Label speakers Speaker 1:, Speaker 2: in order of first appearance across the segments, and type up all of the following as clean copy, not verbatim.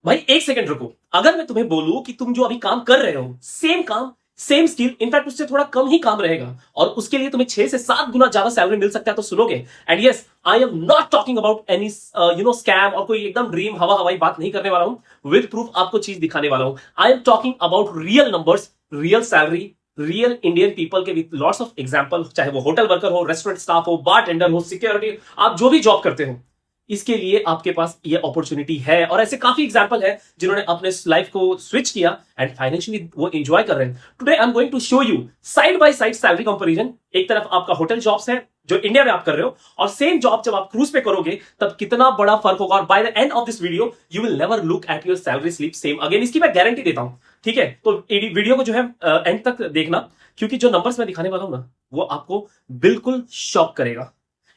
Speaker 1: भाई एक सेकंड रुको। अगर मैं तुम्हें बोलूं कि तुम जो अभी काम कर रहे हो, सेम काम सेम स्किल, इनफैक्ट उससे थोड़ा कम ही काम रहेगा और उसके लिए तुम्हें 6 से 7 गुना ज्यादा सैलरी मिल सकता है, तो सुनोगे? And yes, I am not talking about any scam और कोई एकदम ड्रीम हवा हवाई बात नहीं करने वाला हूं। विद प्रूफ आपको चीज दिखाने वाला हूं। I am talking about real numbers, real salary, real Indian people के विद लॉट्स ऑफ एग्जांपल, चाहे वो होटल वर्कर हो, रेस्टोरेंट स्टाफ हो, बार टेंडर हो, सिक्योरिटी, आप जो भी जॉब करते हो, इसके लिए आपके पास ये अपॉर्चुनिटी है। और ऐसे काफी एग्जांपल है जिन्होंने अपने लाइफ को स्विच किया एंड फाइनेंशियली वो एंजॉय कर रहे हैं। Today I am going to show you side by side salary comparison. एक तरफ आपका होटल जॉब्स है जो इंडिया में आप कर रहे हो, और सेम जॉब जब आप क्रूज पे करोगे तब कितना बड़ा फर्क होगा। और by the end of this video you will never look at your salary slip same again, इसकी मैं गारंटी देता हूं। ठीक है, तो वीडियो को जो है एंड तक देखना, क्योंकि जो नंबर्स मैं दिखाने वाला हूं ना, वो आपको बिल्कुल शॉक करेगा।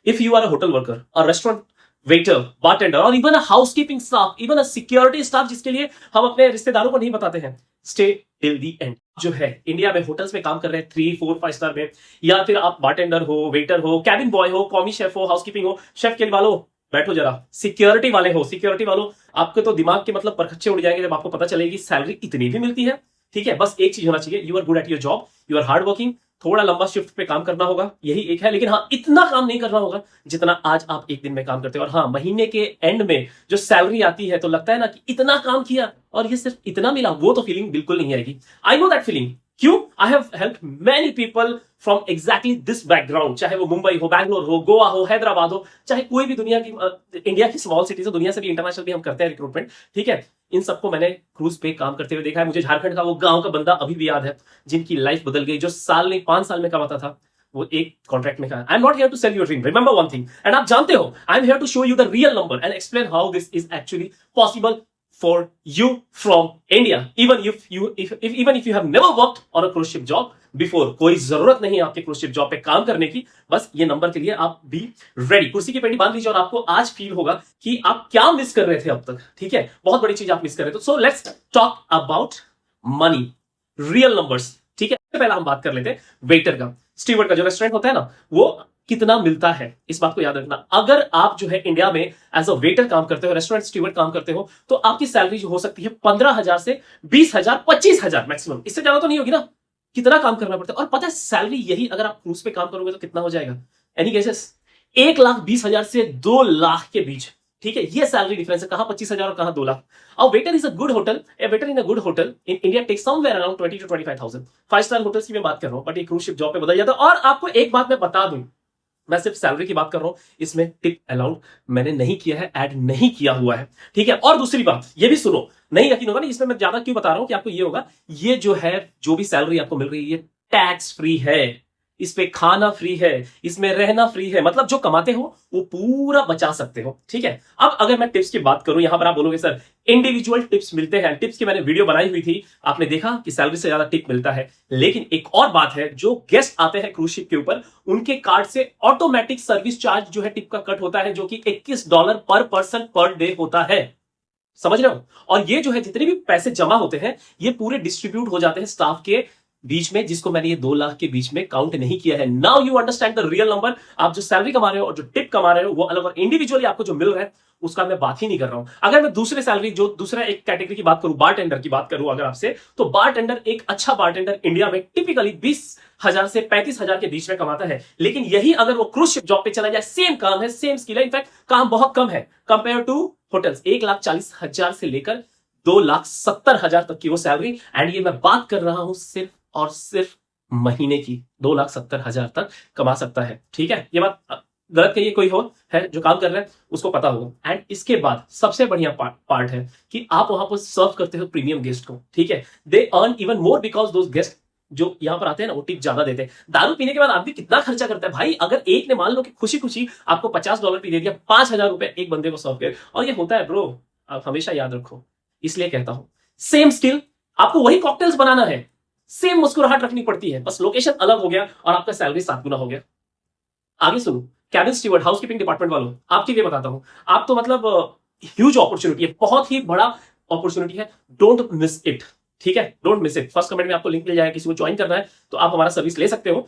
Speaker 1: If you are a hotel worker, a restaurant waiter, bartender, और even a housekeeping staff, even a security staff जिसके लिए हम अपने रिश्तेदारों को नहीं बताते हैं, स्टे टिल दी एंड। जो है इंडिया में होटल्स में काम कर रहे हैं 3, 4, 5 स्टार में, या फिर आप बारटेंडर हो, वेटर हो, कैबिन बॉय हो, कॉमी शेफ हो, हाउसकीपिंग हो, शेफ के वालों बैठो जरा, सिक्योरिटी वाले हो, सिक्योरिटी वालों, आपके तो दिमाग के मतलब परखच्चे उड़ जाएंगे जब आपको पता चलेगी सैलरी इतनी भी मिलती है। ठीक है, बस एक चीज होना चाहिए, you are good at your job, you are hard working, थोड़ा लंबा शिफ्ट पे काम करना होगा, यही एक है। लेकिन हाँ, इतना काम नहीं करना होगा जितना आज आप एक दिन में काम करते हो। और हाँ, महीने के एंड में जो सैलरी आती है तो लगता है ना कि इतना काम किया और ये सिर्फ इतना मिला, वो तो फीलिंग बिल्कुल नहीं आएगी। I know that feeling. क्यों? I have helped many people from exactly this background, चाहे वो मुंबई हो, बैंगलोर हो, गोवा हो, हैदराबाद हो, चाहे कोई भी दुनिया की इंडिया की स्मॉल सिटीज हो, दुनिया से भी इंटरनेशनल भी हम करते हैं रिक्रूटमेंट। ठीक है, इन सबको मैंने क्रूज पे काम करते हुए देखा है। मुझे झारखंड का वो गांव का बंदा अभी भी याद है जिनकी लाइफ बदल गई, जो साल नहीं 5 साल में कमाता था, वो एक कॉन्ट्रैक्ट में कहा। I am not here to sell your dream, remember one thing, and आप जानते हो, I am here to show you the real number and explain how this is actually possible for you from India, even if you have never worked on a cruise ship job before। कोई जरूरत नहीं है आपके cruise ship job पे काम करने की, बस ये नंबर के लिए आप भी रेडी। कुर्सी की पेटी बांध लीजिए और आपको आज फील होगा कि आप क्या मिस कर रहे थे अब तक। ठीक है, बहुत बड़ी चीज आप मिस कर रहे थे। So let's talk about money, real numbers. ठीक है, पहला हम बात कर लेते हैं वेटर का, स्टीवर्ड का। जो रेस्टोरेंट होता है ना, वो कितना मिलता है, इस बात को याद रखना। अगर आप जो है इंडिया में एज अ वेटर काम करते हो, रेस्टोरेंट स्टीवर्ड काम करते हो, तो आपकी सैलरी जो हो सकती है 15,000 से 20,000, 25,000 मैक्सिमम, इससे ज्यादा तो नहीं होगी ना। कितना काम करना पड़ता है, और पता है सैलरी यही अगर आप क्रूज पे काम करोगे तो कितना हो जाएगा? Any guesses? 1,20,000 से 2 लाख के बीच। ठीक है, ये सैलरी डिफरेंस है, कहां 25,000 और कहां 2 लाख। और waiter is a good hotel, a waiter in a good hotel in India takes somewhere around 20 to 25,000। 5 star hotels की मैं बात कर रहा हूं, बट ये क्रूज शिप जॉब पे बदल जाता है। और आपको एक बात मैं बता दूं, मैं सिर्फ सैलरी की बात कर रहा हूं, इसमें टिप अलाउड मैंने नहीं किया है, ऐड नहीं किया हुआ है। ठीक है, और दूसरी बात ये भी सुनो, नहीं यकीन होगा नहीं, इसमें मैं ज्यादा क्यों बता रहा हूं कि आपको ये होगा, ये जो है जो भी सैलरी आपको मिल रही है ये टैक्स फ्री है, इस पे खाना फ्री है, इसमें रहना फ्री है, मतलब जो कमाते हो वो पूरा बचा सकते हो। ठीक है, अब अगर मैं टिप्स की बात करूं, यहां पर आप बोलोगे सर इंडिविजुअल टिप्स मिलते हैं, टिप्स की मैंने वीडियो बनाई हुई थी, आपने देखा कि सैलरी से ज्यादा टिप मिलता है। लेकिन एक और बात है, जो गेस्ट आते हैं क्रूज शिप के ऊपर, उनके कार्ड से ऑटोमेटिक सर्विस चार्ज जो है टिप का कट होता है, जो कि $21 पर पर्सन पर डे होता है। समझ रहे हो? और ये जो है जितने भी पैसे जमा होते हैं, ये पूरे डिस्ट्रीब्यूट हो जाते हैं स्टाफ के बीच में, जिसको मैंने ये 2 लाख के बीच में काउंट नहीं किया है। Now you understand the real number. आप जो सैलरी कमा रहे हो और जो टिप कमा रहे हो वो अलग, और इंडिविजुअली आपको जो मिल रहा है उसका मैं बात ही नहीं कर रहा हूं। अगर मैं दूसरे सैलरी, जो दूसरा एक कैटेगरी की बात करूं, बारटेंडर की बात करूं अगर आपसे, तो बारटेंडर, एक अच्छा बारटेंडर इंडिया में टिपिकली 20,000 से 35,000 के बीच में कमाता है। लेकिन यही अगर वो क्रूज शिप जॉब पे चला जाए, सेम काम है, सेम स्किल है, इनफैक्ट काम बहुत कम है कंपेयर टू होटल्स, 1,40,000 से लेकर 2,70,000 तक की वो सैलरी। एंड ये मैं बात कर रहा हूं सिर्फ और सिर्फ महीने की, 2,70,000 तक कमा सकता है। ठीक है, ये बात गलत कहिए कोई हो है जो काम कर रहा है उसको पता होगा। एंड इसके बाद सबसे बढ़िया पार्ट है कि आप वहां पर सर्व करते हो प्रीमियम गेस्ट को। ठीक है, they earn even more because those guest जो यहां पर आते हैं ना, वो टिप ज्यादा देते हैं। दारू पीने के बाद आदमी कितना खर्चा करता है भाई। अगर एक ने मान लो कि खुशी खुशी आपको $50 भी दे दिया, 5,000 रुपए एक बंदे को सर्व कर, और ये होता है ब्रो, आप हमेशा याद रखो। इसलिए कहता हूं, सेम स्किल, आपको वही कॉकटेल्स बनाना है, सेम मुस्कुराहट रखनी पड़ती है, बस लोकेशन अलग हो गया और आपका सैलरी 7 गुना हो गया। आगे सुनो, कैबिन स्टीवर्ड, हाउसकीपिंग डिपार्टमेंट वालों, आपके लिए बताता हूं, आप तो मतलब ह्यूज अपॉर्चुनिटी है, बहुत ही बड़ा अपॉर्चुनिटी है, डोंट मिस इट। ठीक है, don't miss it. First comment में आपको लिंक मिल जाएगा, किसी को ज्वाइन करना है तो आप हमारा सर्विस ले सकते हो।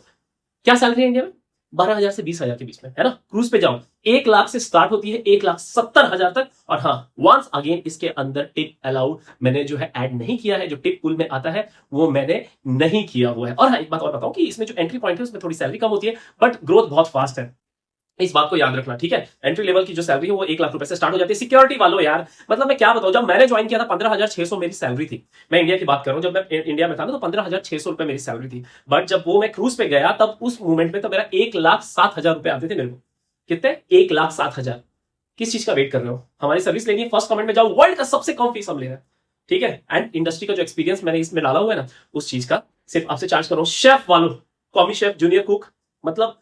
Speaker 1: क्या सैलरी है इंडिया में? 12,000 से 20,000 के बीच में, है ना। क्रूज पे जाओ, 1 लाख से स्टार्ट होती है 1,70,000 तक। और हाँ, वंस अगेन इसके अंदर टिप अलाउड मैंने जो है ऐड नहीं किया है, जो टिप पूल में आता है वो मैंने नहीं किया हुआ है। और हाँ, एक बात और बताऊं कि इसमें जो एंट्री पॉइंट है उसमें थोड़ी सैलरी कम होती है, बट ग्रोथ बहुत फास्ट है, इस बात को याद रखना, ठीक है। एंट्री लेवल की जो सैलरी है वो 1 लाख रुपए से स्टार्ट हो जाती है। सिक्योरिटी वालों यार, मतलब मैं क्या बताऊं, जब मैंने ज्वाइन किया था 15,600 मेरी सैलरी थी। मैं इंडिया की बात कर रहा हूं, जब मैं इंडिया में था ना तो 15,600 रुपए मेरी सैलरी थी। बट जब वो मैं क्रूज पे गया तब उस मूवमेंट में तो मेरा 1,07,000 रुपए आते थे मेरे को। कितने? 1,07,000। किस चीज का वेट कर रहे हो? हमारी सर्विस लेनी है, फर्स्ट कमेंट में जाओ, वर्ल्ड का सबसे कम फीस हम ले रहे हैं, ठीक है। एंड इंडस्ट्री का जो एक्सपीरियंस मैंने इसमें डाला हुआ है ना, उस चीज का सिर्फ आपसे चार्ज कर रहा हूं। शेफ वालों, कॉमी शेफ, जूनियर कुक, मतलब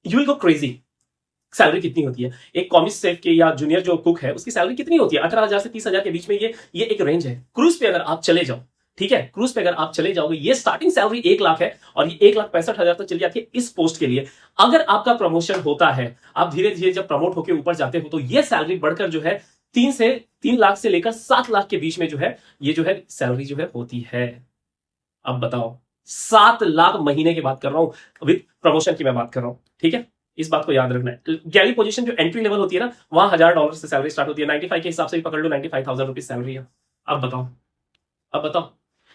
Speaker 1: you will go crazy. Salary कितनी होती है एक कॉमिक सेफ के या जूनियर जो कुक है, उसकी सैलरी कितनी होती है? 18,000 से 30,000 के बीच में। ये एक रेंज है। क्रूज पे अगर आप चले जाओ, ठीक है, क्रूज पे अगर आप चले जाओगे, ये स्टार्टिंग सैलरी 1 लाख है और ये 1,65,000 तक चली जाती है इस पोस्ट के लिए। अगर आपका प्रमोशन होता है, आप धीरे धीरे जब प्रमोट होकर ऊपर जाते हो, तो ये सैलरी बढ़कर जो है 3 लाख से लेकर 7 लाख के बीच में जो है ये जो है सैलरी जो है होती है। अब बताओ, 7 लाख महीने की बात कर रहा हूं, विद प्रमोशन की मैं बात कर रहा हूं, ठीक है। इस बात को याद रखना है। गैली पोजीशन जो एंट्री लेवल होती है ना, वहां $1,000 से सैलरी स्टार्ट होती है। 95 के हिसाब से भी पकड़ लो, 95,000 रुपीज सैलरी है। अब बताओ, अब बताओ,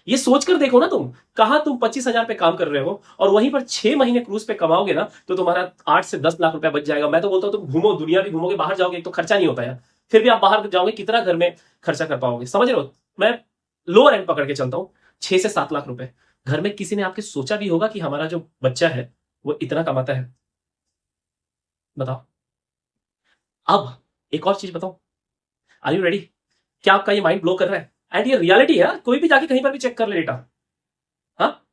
Speaker 1: ये सोचकर देखो ना, तुम कहां तुम 25,000 पे काम कर रहे हो और वहीं पर 6 महीने क्रूज पे कमाओगे ना, तो तुम्हारा 8 से 10 लाख रुपया बच जाएगा। मैं तो बोलता हूं तुम घूमो, दुनिया भी घूमोगे, बाहर जाओगे, एक तो खर्चा नहीं होता है, फिर भी आप बाहर जाओगे, कितना घर में खर्चा कर पाओगे? समझ रहे हो? मैं लोअर एंड पकड़ के चलता हूं, 6 से 7 लाख रुपए। घर में किसी ने आपके सोचा भी होगा कि हमारा जो बच्चा है वो इतना कमाता है? बताओ। अब एक और चीज बताओ, आर यू रेडी? क्या आपका ये माइंड ब्लो कर रहा है? एंड ये रियलिटी है, कोई भी जाके कहीं पर भी चेक कर ले डेटा। हाँ,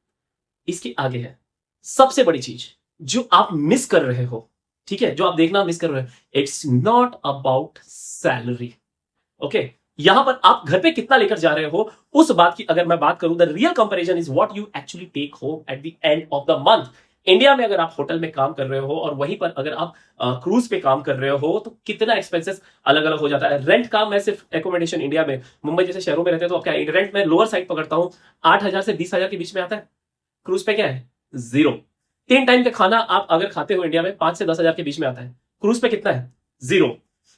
Speaker 1: इसके आगे है सबसे बड़ी चीज जो आप मिस कर रहे हो, ठीक है, जो आप देखना मिस कर रहे हो। It's not about salary, okay. यहां पर आप घर पे कितना लेकर जा रहे हो, उस बात की अगर मैं बात करूं, the real comparison is what you actually take home at the end of the month. India में अगर आप होटल में काम कर रहे हो और वहीं पर अगर आप क्रूज पे काम कर रहे हो, तो कितना एक्सपेंसेस अलग अलग हो जाता है। रेंट का, मैं सिर्फ एकोमोडेशन इंडिया में मुंबई जैसे शहरों में रहते हैं तो क्या रेंट में लोअर साइड पकड़ता हूं, 8,000 से 20,000 के बीच में आता है। क्रूज पे क्या है? 0। 3 टाइम का खाना आप अगर खाते हो इंडिया में 5 से 10,000 के बीच में आता है। क्रूज पे कितना है? 0।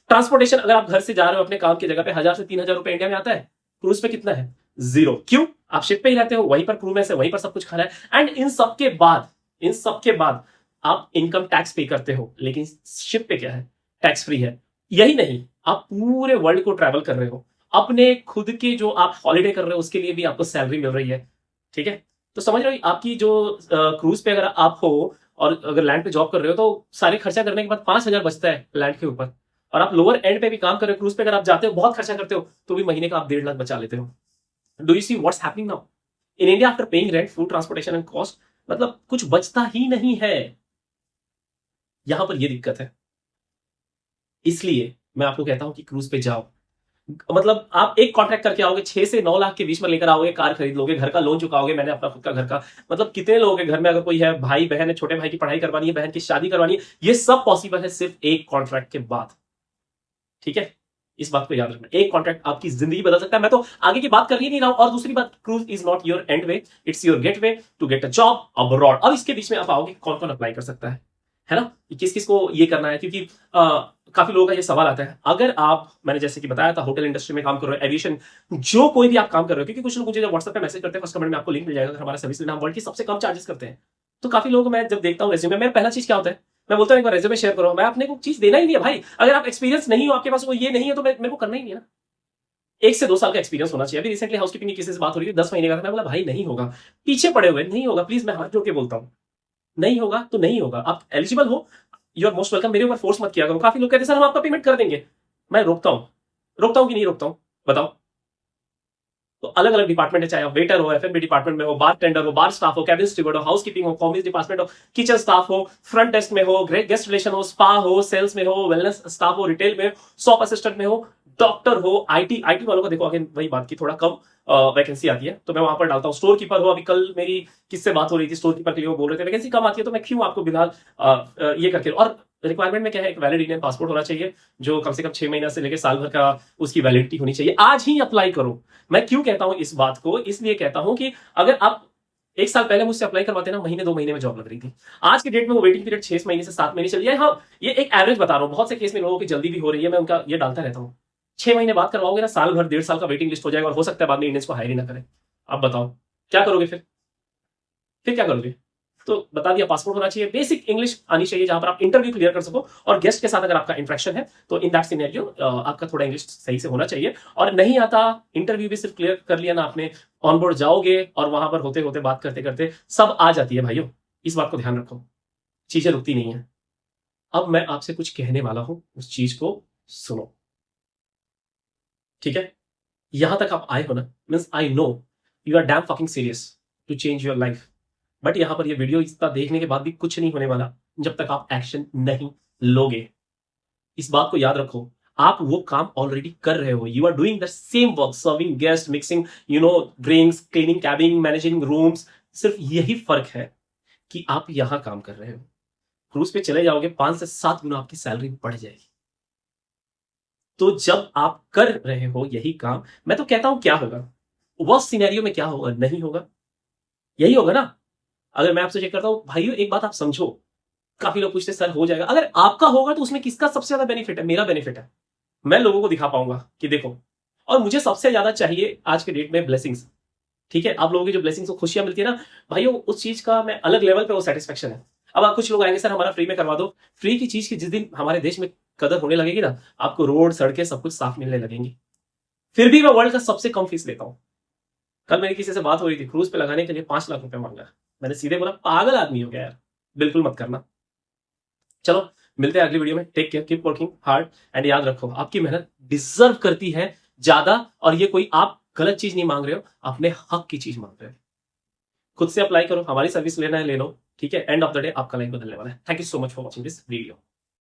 Speaker 1: ट्रांसपोर्टेशन अगर आप घर से जा रहे हो अपने काम की जगह पे, 1,000 से 3,000 रुपए इंडिया में आता है। क्रूज पे कितना है? 0। क्यों? आप शिप पे ही रहते हो, वहीं पर क्रू में से वहीं पर सब कुछ खाना है। एंड इन सब के बाद आप इनकम टैक्स पे करते हो, लेकिन शिप पे क्या है? टैक्स फ्री है। यही नहीं, आप पूरे वर्ल्ड को ट्रैवल कर रहे हो, अपने खुद के जो आप हॉलिडे कर रहे हो उसके लिए भी आपको सैलरी मिल रही है, ठीक है। तो समझ रहे हो, आपकी जो क्रूज पे अगर आप हो और अगर लैंड पे जॉब कर रहे हो, तो सारे खर्चा करने के बाद 5,000 बचता है लैंड के ऊपर। और आप लोअर एंड पे भी काम कर रहे हो, क्रूज पे अगर आप जाते हो, बहुत खर्चा करते हो, तो भी महीने का आप 1.5 लाख बचा लेते हो। Do you see what's happening now in India after paying rent, food, transportation and cost? मतलब कुछ बचता ही नहीं है। यहां पर यह दिक्कत है। इसलिए मैं आपको कहता हूं कि क्रूज पे जाओ। मतलब आप एक कॉन्ट्रैक्ट करके आओगे, 6 से 9 लाख के बीच में लेकर आओगे, कार खरीद लोगे, घर का लोन चुकाओगे। मैंने अपना खुद का घर का, मतलब कितने लोग हैं घर में, अगर कोई है, भाई बहन है, छोटे भाई की पढ़ाई करवानी है, बहन की शादी करवानी है, ये सब पॉसिबल है सिर्फ एक कॉन्ट्रैक्ट के बाद, ठीक है। इस बात को याद रखना, एक कॉन्ट्रैक्ट आपकी जिंदगी बदल सकता है। मैं तो आगे की बात कर ही नहीं रहा हूं। और दूसरी बात, cruise is not your end way, it's your gateway to get a job abroad. अब इसके बीच में आप आओगे, कौन कौन अप्लाई कर सकता है ना, किस किस को ये करना है, क्योंकि काफी लोगों का ये सवाल आता है। अगर आप, मैंने जैसे कि बताया था, होटल इंडस्ट्री में काम कर रहे हो, एविएशन, जो कोई भी आप काम कर रहे हो, क्योंकि कुछ लोग मुझे जब व्हाट्सएप पे मैसेज करते हैं, फर्स्ट कमेंट में आपको लिंक मिल जाएगा, अगर हमारा सर्विस लेना, हम वर्ल्ड की सबसे कम चार्जेस करते हैं। तो काफी लोग, मैं जब देखता हूँ रेज्यूमे, मेरा पहला चीज क्या होता है, मैं बोलता हूँ एक बार रेज्यूमे शेयर करो। मैं अपने को चीज देना ही नहीं है भाई। अगर आप एक्सपीरियंस नहीं हो, आपके पास वो ये नहीं है, तो मेरे को करना ही नहीं है ना। 1 से 2 साल का एक्सपीरियंस होना चाहिए। अभी रिसेंटली हाउसकीपिंग की किसी से बात हो रही थी, 10 महीने का था। मैं बोला भाई नहीं होगा, पीछे पड़े हुए नहीं होगा, प्लीज मैं हाथ जोड़ के बोलता हूँ, नहीं होगा तो नहीं होगा। आप एलिजिबल हो, यू आर मोस्ट वेलकम। मेरे ऊपर फोर्स मत किया करो। काफी लोग कहते हैं सर हम आपका पेमेंट कर देंगे। मैं रोकता हूं कि नहीं रोकता हूं, बताओ। तो अलग अलग डिपार्टमेंट है, चाहे आप वेटर हो, एफएनबी डिपार्टमेंट में हो, बार टेंडर हो, बार स्टाफ हो, कैबिन स्टीवर्ड हो, हाउसकीपिंग हो, कॉमर्स डिपार्टमेंट हो, किचन स्टाफ हो, फ्रंट डेस्क में हो, गेस्ट रिलेशन हो, स्पा हो, सेल्स में हो, वेलनेस स्टाफ हो, रिटेल में, शॉप असिस्टेंट में हो, डॉक्टर हो, आईटी वालों का देखो, अगेन वही बात की, थोड़ा कम वैकेंसी आती है तो मैं वहां पर डालता हूँ। स्टोर कीपर हो, अभी कल मेरी किससे बात हो रही थी, स्टोर कीपर के लिए वो बोल रहे थे वैकेंसी कम आती है, तो मैं क्यों आपको बिना ये करके। और रिक्वायरमेंट में क्या है, एक वैलिड इंडियन पासपोर्ट होना चाहिए, जो कम से कम 6 महीना से लेकर साल भर का उसकी वैलिडिटी होनी चाहिए। आज ही अप्लाई करो। मैं क्यों कहता हूं इस बात को, इसलिए कहता हूं कि अगर आप 1 साल पहले मुझसे अप्लाई करवाते ना, महीने 2 महीने में जॉब लग रही थी। आज के डेट में वो वेटिंग पीरियड 6 महीने से 7 महीने चल गया है। हाँ, ये एक एवरेज बता रहा हूँ, बहुत से केस में लोगों की जल्दी भी हो रही है, मैं उनका ये डालता रहता हूँ। 6 महीने बाद करवाओगे ना, साल भर 1.5 साल का वेटिंग लिस्ट हो जाएगा और हो सकता है बाद में इंडियंस को हायर ही ना करें। अब बताओ क्या करोगे फिर क्या करोगे? तो बता दिया, पासपोर्ट होना चाहिए, बेसिक इंग्लिश आनी चाहिए जहां पर आप इंटरव्यू क्लियर कर सको, और गेस्ट के साथ अगर आपका इंटरेक्शन है तो इन दैट सिनेरियो आपका थोड़ा इंग्लिश सही से होना चाहिए। और नहीं आता, इंटरव्यू भी सिर्फ क्लियर कर लिया ना आपने, ऑनबोर्ड जाओगे और वहां पर होते होते बात करते करते सब आ जाती है भाइयों, इस बात को ध्यान रखो, चीजें रुकती नहीं है। अब मैं आपसे कुछ कहने वाला हूं, उस चीज को सुनो, ठीक है? यहां तक आप आए हो ना, means I know you are damn fucking serious to change your life. But यहां पर ये वीडियो इतना देखने के बाद भी कुछ नहीं होने वाला जब तक आप एक्शन नहीं लोगे। इस बात को याद रखो, आप वो काम ऑलरेडी कर रहे हो, you are doing the same work, serving guest, mixing drinks, cleaning cabin, managing rooms. सिर्फ यही फर्क है कि आप यहां काम कर रहे हो। क्रूज पे चले जाओगे, 5 से 7 गुना आपकी सैलरी बढ़ जाएगी। तो जब आप कर रहे हो यही काम, मैं तो कहता हूं क्या होगा वर्स्ट सिनेरियो में, क्या होगा? नहीं होगा, यही होगा ना। अगर मैं आपसे चेक करता हूं भाइयों, एक बात आप समझो, काफी लोग पूछते सर हो जाएगा, अगर आपका होगा तो उसमें किसका सबसे ज्यादा बेनिफिट है? मेरा बेनिफिट है, मैं लोगों को दिखा पाऊंगा कि देखो। और मुझे सबसे ज्यादा चाहिए आज के डेट में ब्लेसिंग्स, ठीक है? आप लोगों की जो ब्लेसिंग्स, खुशियां मिलती है ना भाइयों, उस चीज का मैं अलग लेवल पे वो सेटिस्फेक्शन है। अब आप कुछ लोग आएंगे सर हमारा फ्री में करवा दो, फ्री की चीज की जिस दिन हमारे देश में कदर होने लगेगी ना, आपको रोड सड़कें सब कुछ साफ मिलने लगेंगी। फिर भी मैं वर्ल्ड का सबसे कम फीस लेता हूं। कल मेरी किसी से बात हो रही थी, क्रूज पे लगाने के लिए 5 लाख रुपए मांगा। मैंने सीधे बोला पागल आदमी हो गया यार, बिल्कुल मत करना। चलो मिलते हैं अगली वीडियो में, take care, keep working hard, and याद रखो आपकी मेहनत डिजर्व करती है ज्यादा, और ये कोई आप गलत चीज नहीं मांग रहे हो, अपने हक की चीज मांग रहे हो। खुद से अप्लाई करो, हमारी सर्विस लेना है ले लो, ठीक है? एंड ऑफ द डे आपका लाइफ बदलने वाला है। Thank you so much for watching this video.